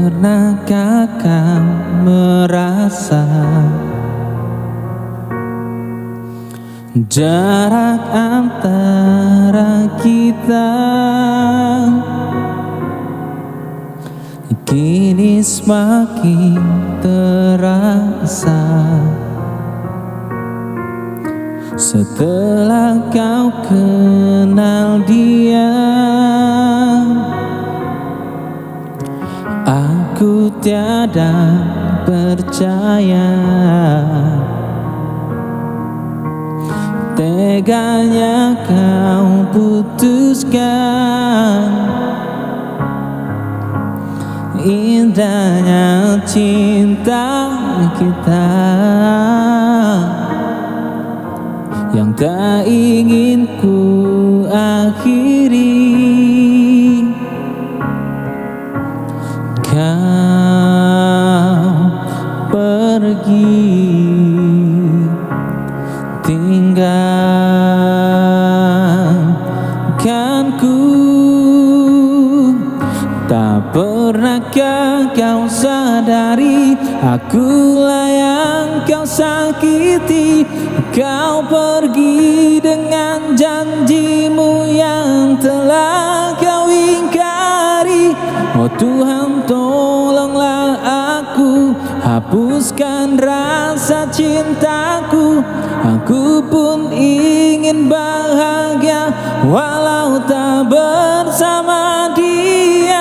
Pernahkah kau merasa jarak antara kita kini semakin terasa setelah kau kenal dia? Aku tiada percaya teganya kau putuskan indahnya cinta kita yang tak ingin ku akhiri. Kau pergi tinggalkanku. Tak pernahkah kau sadari akulah yang kau sakiti. Kau pergi dengan janjimu yang telah kau ingkari. Oh Tuhan, tolonglah aku, hapuskan rasa cintaku. Aku pun ingin bahagia walau tak bersama dia.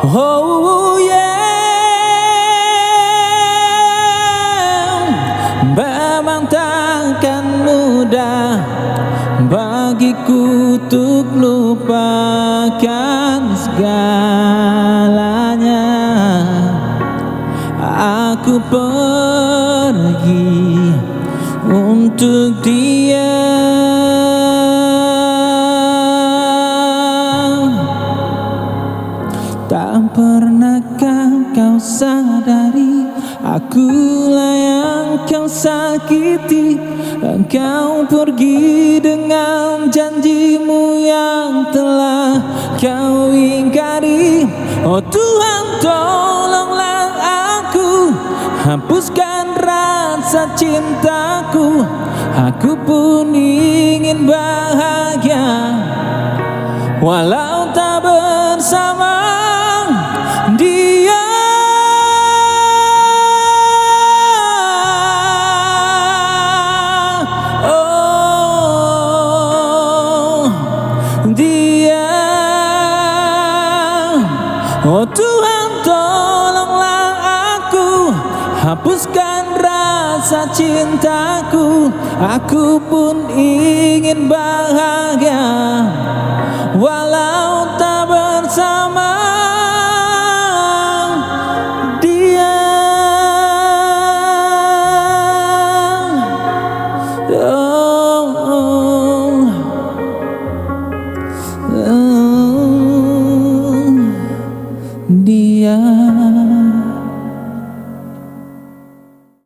Oh yeah, memang takkan mudah bagiku untuk lupakan segalanya. Aku pergi untuk dia. Tak pernahkah kau sadari akulah yang kau sakiti. Dan kau pergi dengan janjimu yang telah kau ingkari. Oh Tuhan, tolonglah aku, hapuskan rasa cintaku. Aku pun ingin bahagia walau tak bersama dia. Oh, dia. Oh Tuhan, tolonglah aku, hapuskan rasa cintaku. Aku pun ingin bahagia walau tak bersama dia. Dia.